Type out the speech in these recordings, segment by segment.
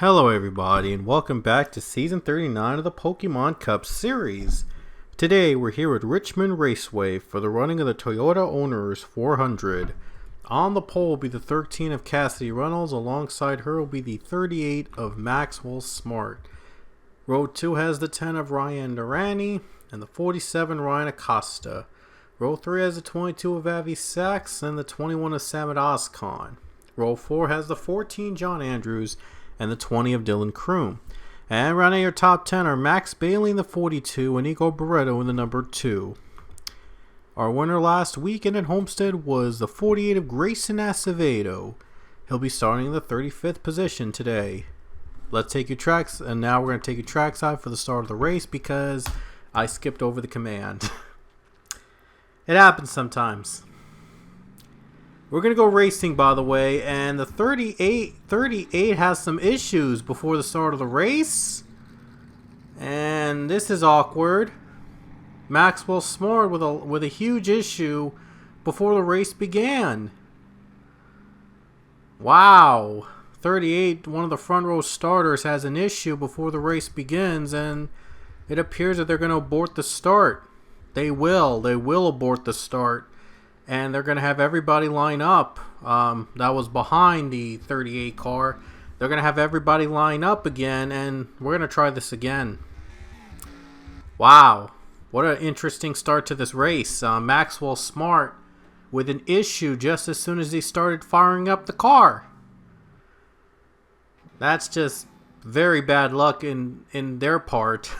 Hello everybody and welcome back to Season 39 of the Pokemon Cup series. Today we're here at Richmond Raceway for the running of the Toyota Owners 400. On the pole will be the 13 of Cassidy Reynolds, alongside her will be the 38 of Maxwell Smart. Row 2 has the 10 of Ryan Durrani and the 47 Ryan Acosta. Row 3 has the 22 of Avi Sachs and the 21 of Samad Ozkan. Row 4 has the 14 John Andrews and the 20 of Dylan Kroom. And rounding your top 10 are Max Bailey in the 42 and Nico Barreto in the number 2. Our winner last weekend at Homestead was the 48 of Grayson Acevedo. He'll be starting in the 35th position today. Let's take you tracks, and now we're going to take you trackside for the start of the race because I skipped over the command. It happens sometimes. We're going to go racing, by the way, and the 38 has some issues before the start of the race. And this is awkward. Maxwell Smart with a huge issue before the race began. Wow. 38, one of the front row starters, has an issue before the race begins, and it appears that they're going to abort the start. They will abort the start. And they're going to have everybody line up that was behind the 38 car. They're going to have everybody line up again, and we're going to try this again. Wow. What an interesting start to this race. Maxwell Smart with an issue just as soon as he started firing up the car. That's just very bad luck in their part.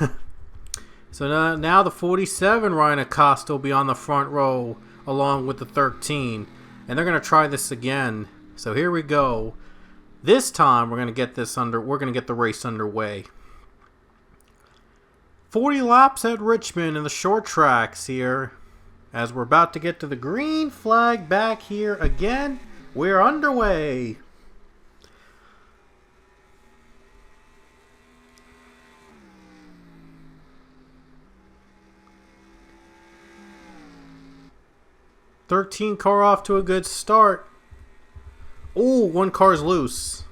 So now the 47 Ryan Acosta will be on the front row along with the 13, and they're going to try this again. So here we go. This time we're going to get the race underway. 40 laps at Richmond in the short tracks here. As we're about to get to the green flag back here again, we're underway. '13 car off to a good start. Oh, one car's loose.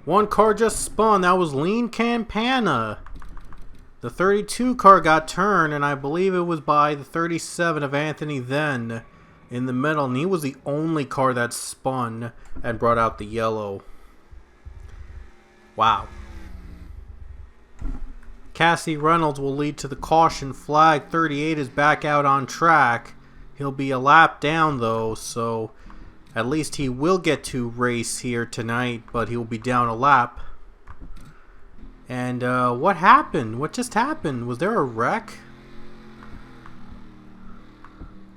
One car just spun. That was Lean Campana. The 32 car got turned, and I believe it was by the 37 of Anthony Then in the middle, and he was the only car that spun and brought out the yellow. Wow. Cassidy Reynolds will lead to the caution flag. 38 is back out on track. He'll be a lap down though, so at least he will get to race here tonight, but he'll be down a lap. And what happened? What just happened? Was there a wreck?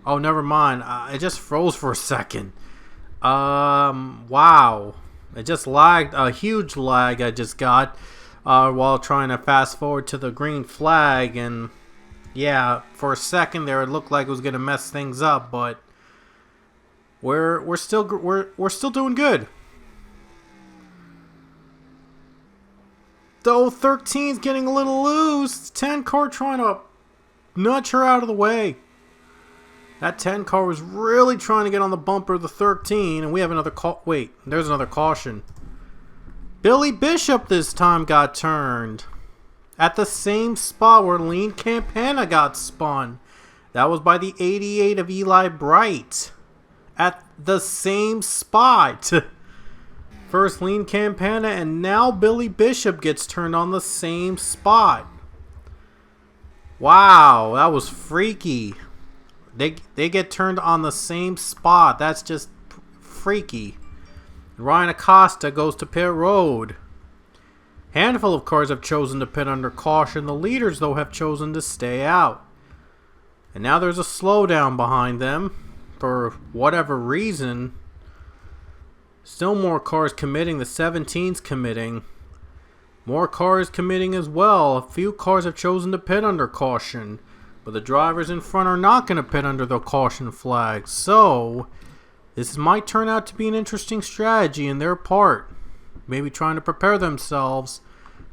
Oh, never mind. It just froze for a second. Wow. It just lagged. A huge lag I just got while trying to fast forward to the green flag, and yeah, for a second there it looked like it was going to mess things up, but we're still doing good. Though 13's getting a little loose. 10 car trying to nudge her out of the way. That 10 car was really trying to get on the bumper of the 13, and we have another wait, there's another caution. Billy Bishop this time got turned at the same spot where Lean Campana got spun. That was by the 88 of Eli Bright. At the same spot. First Lean Campana, and now Billy Bishop gets turned on the same spot. Wow, that was freaky. They get turned on the same spot. That's just freaky. Ryan Acosta goes to pit road. Handful of cars have chosen to pit under caution. The leaders, though, have chosen to stay out. And now there's a slowdown behind them for whatever reason. Still more cars committing. The 17's committing. More cars committing as well. A few cars have chosen to pit under caution, but the drivers in front are not going to pit under the caution flag. So this might turn out to be an interesting strategy in their part. Maybe trying to prepare themselves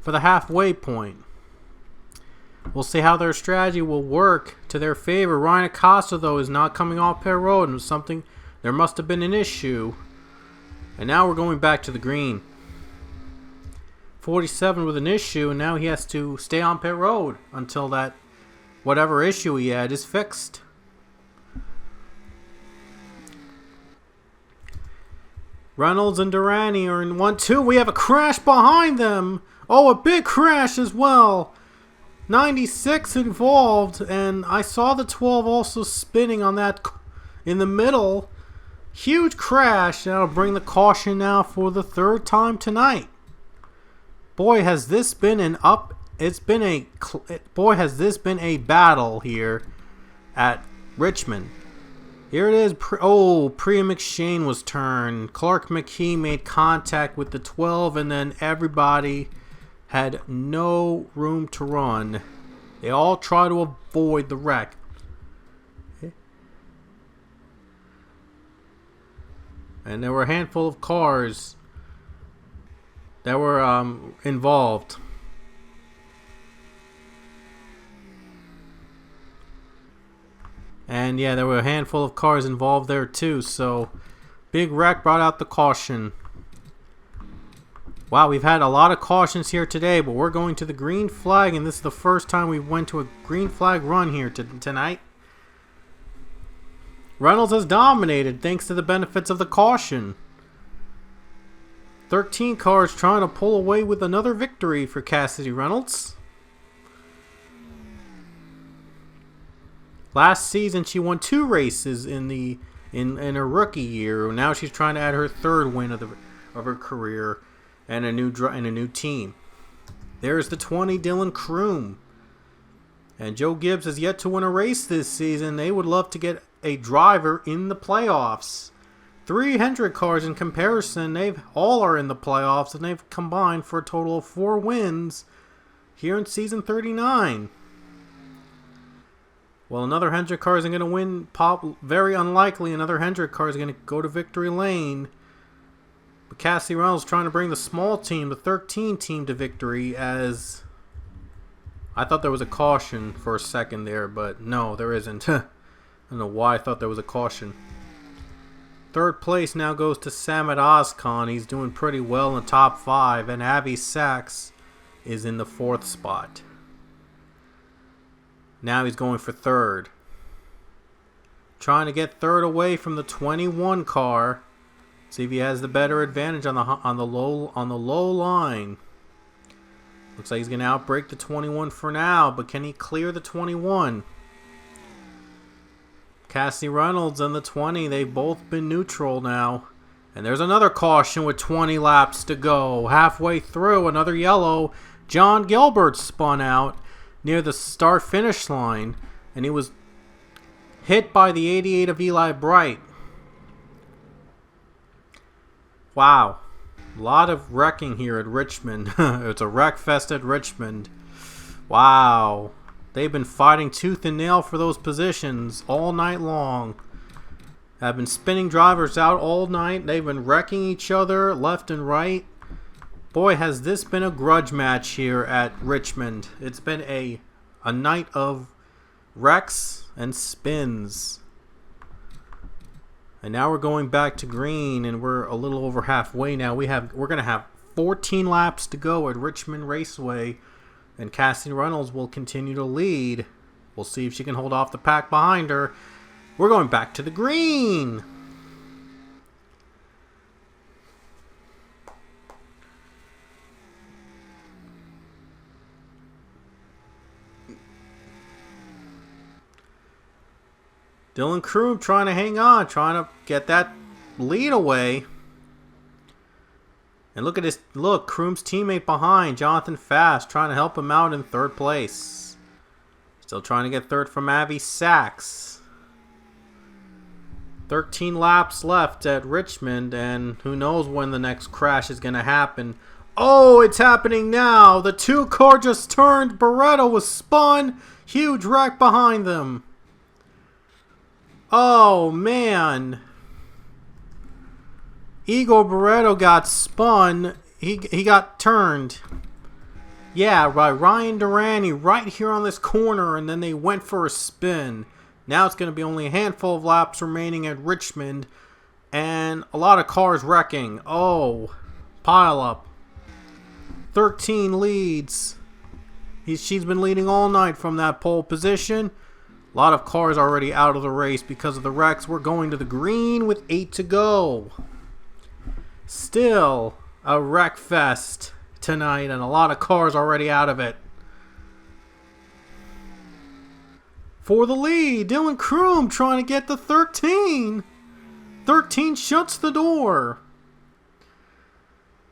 for the halfway point. We'll see how their strategy will work to their favor. Ryan Acosta, though, is not coming off pit road, and there must have been an issue. And now we're going back to the green. 47 with an issue, and now he has to stay on pit road until that whatever issue he had is fixed. Reynolds and Durrani are in 1-2. We have a crash behind them. Oh, a big crash as well. 96 involved, and I saw the 12 also spinning on that in the middle. Huge crash. That'll bring the caution now for the third time tonight. Boy, has this been an up. It's been a boy, has this been a battle here at Richmond. Here it is. Priya McShane was turned. Clark McKee made contact with the 12, and then everybody had no room to run. They all try to avoid the wreck. And there were a handful of cars that were involved. And yeah, there were a handful of cars involved there too. So, big wreck brought out the caution. Wow, we've had a lot of cautions here today, but we're going to the green flag, and this is the first time we went to a green flag run here tonight. Reynolds has dominated thanks to the benefits of the caution. 13 cars trying to pull away with another victory for Cassidy Reynolds. Last season, she won 2 races in her rookie year. Now she's trying to add her 3rd win of her career and a new team. There's the 20, Dylan Kroom. And Joe Gibbs has yet to win a race this season. They would love to get a driver in the playoffs. 300 cars in comparison. They all are in the playoffs, and they've combined for a total of 4 wins here in season 39. Well, another 100 car isn't going to win. Very unlikely another 100 car is going to go to victory lane. But Cassidy Reynolds trying to bring the small team, the 13 team, to victory. As I thought there was a caution for a second there, but no, there isn't. I don't know why I thought there was a caution. 3rd place now goes to Samad Ozkan. He's doing pretty well in the top 5. And Avi Sachs is in the 4th spot. Now he's going for 3rd. Trying to get 3rd away from the 21 car. See if he has the better advantage on the low line. Looks like he's going to outbrake the 21 for now, but can he clear the 21? Cassidy Reynolds and the 20, they've both been neutral now. And there's another caution with 20 laps to go. Halfway through, another yellow. John Gilbert spun out near the start-finish line, and he was hit by the 88 of Eli Bright. Wow. A lot of wrecking here at Richmond. It's a wreck fest at Richmond. Wow. They've been fighting tooth and nail for those positions all night long. Have been spinning drivers out all night. They've been wrecking each other left and right. Boy, has this been a grudge match here at Richmond. It's been a night of wrecks and spins. And now we're going back to green, and we're a little over halfway now. We're going to have 14 laps to go at Richmond Raceway, and Cassidy Reynolds will continue to lead. We'll see if she can hold off the pack behind her. We're going back to the green. Dylan Kroom trying to hang on, trying to get that lead away. And look at this. Look, Kroom's teammate behind, Jonathan Fast, trying to help him out in 3rd place. Still trying to get 3rd from Avi Sachs. 13 laps left at Richmond, and who knows when the next crash is going to happen. Oh, it's happening now. The 2 car just turned. Barretto was spun. Huge wreck behind them. Oh, man. Igor Barretto got spun. He got turned. Yeah, by Ryan Durrani right here on this corner, and then they went for a spin. Now it's going to be only a handful of laps remaining at Richmond, and a lot of cars wrecking. Oh, pile up. 13 leads. She's been leading all night from that pole position. A lot of cars already out of the race because of the wrecks. We're going to the green with 8 to go. Still a wreck fest tonight, and a lot of cars already out of it. For the lead, Dylan Kroom trying to get the 13. 13 shuts the door.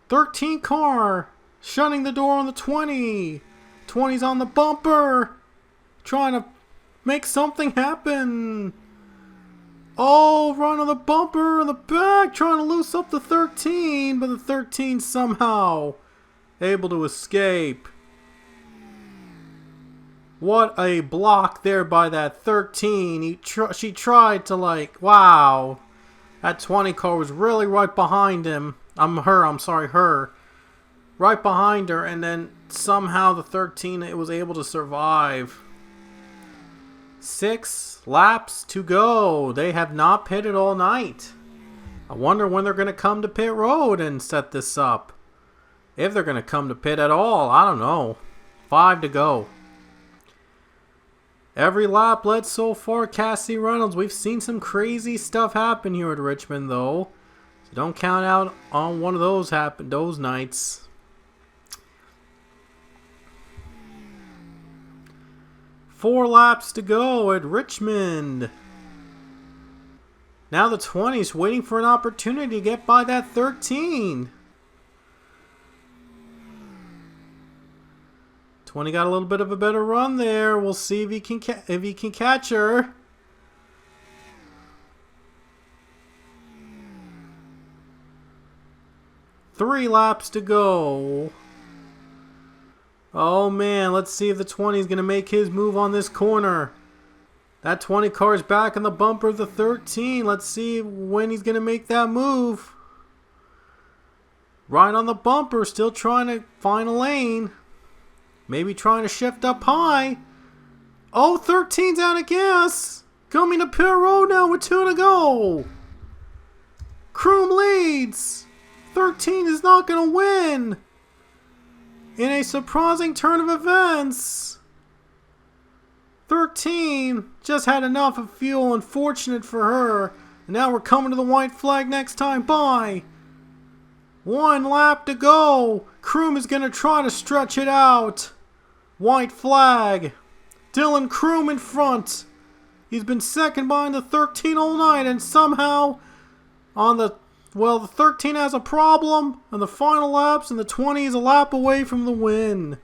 13 car shutting the door on the 20. 20's on the bumper. Trying to make something happen. Oh, run on the bumper in the back. Trying to loose up the 13. But the 13 somehow able to escape. What a block there by that 13. She tried to wow. That 20 car was really right behind him. Her. Right behind her, and then somehow the 13 was able to survive. 6 laps to go. They have not pitted all night. I wonder when they're going to come to pit road and set this up. If they're going to come to pit at all, I don't know. 5 to go. Every lap led so far, Cassie Reynolds. We've seen some crazy stuff happen here at Richmond, though. So don't count out on one of those nights. Four laps to go at Richmond. Now the 20's waiting for an opportunity to get by that 13. 20 got a little bit of a better run there. We'll see if he can catch her. Three laps to go. Oh man, let's see if the 20 is going to make his move on this corner. That 20 car is back in the bumper of the 13. Let's see when he's going to make that move. Right on the bumper, still trying to find a lane. Maybe trying to shift up high. Oh, 13's out of gas. Coming to pit road now with 2 to go. Kroom leads. 13 is not going to win. In a surprising turn of events. 13 just had enough of fuel. Unfortunate for her. And now we're coming to the white flag next time. Bye. 1 lap to go. Kroom is going to try to stretch it out. White flag. Dylan Kroom in front. He's been second behind the 13 all night, and somehow the 13 has a problem in the final laps, and the 20 is a lap away from the win.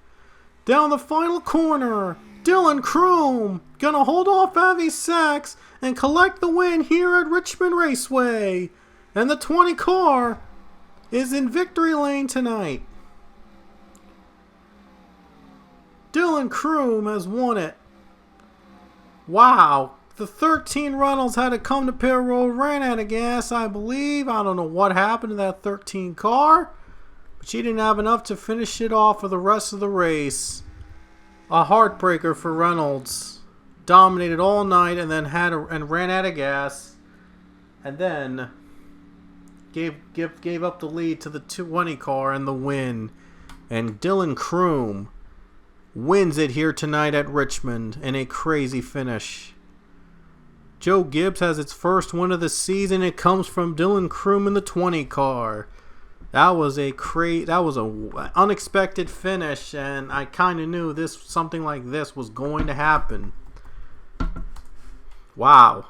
Down the final corner, Dylan Kroom gonna hold off Avi Sachs and collect the win here at Richmond Raceway. And the 20 car is in victory lane tonight. Dylan Kroom has won it. Wow. The 13 Reynolds had to come to pit road, ran out of gas, I believe. I don't know what happened to that 13 car, but she didn't have enough to finish it off for the rest of the race. A heartbreaker for Reynolds. Dominated all night and then ran out of gas, and then gave up the lead to the 20 car and the win. And Dylan Kroom wins it here tonight at Richmond in a crazy finish. Joe Gibbs has its first win of the season. It comes from Dylan Kroom in the 20 car. That was a unexpected finish, and I kind of knew something like this was going to happen. Wow.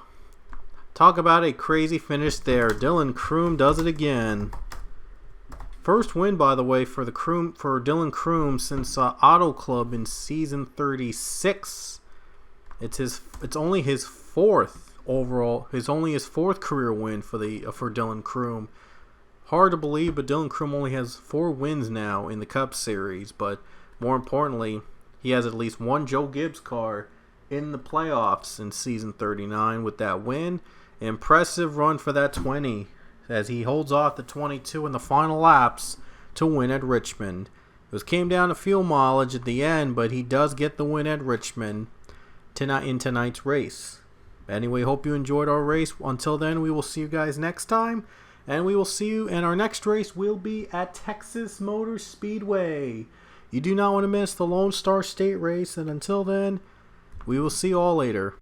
Talk about a crazy finish there. Dylan Kroom does it again. First win, by the way, for Dylan Kroom since Auto Club in season 36. It's only his fourth overall. It's only his fourth career win for Dylan Kroom. Hard to believe, but Dylan Kroom only has 4 wins now in the Cup Series. But more importantly, he has at least one Joe Gibbs car in the playoffs in season 39 with that win. Impressive run for that 20. As he holds off the 22 in the final laps to win at Richmond. It came down to fuel mileage at the end, but he does get the win at Richmond in tonight's race. Anyway, hope you enjoyed our race. Until then, we will see you guys next time. And we will see you, and our next race will be at Texas Motor Speedway. You do not want to miss the Lone Star State race, and until then, we will see you all later.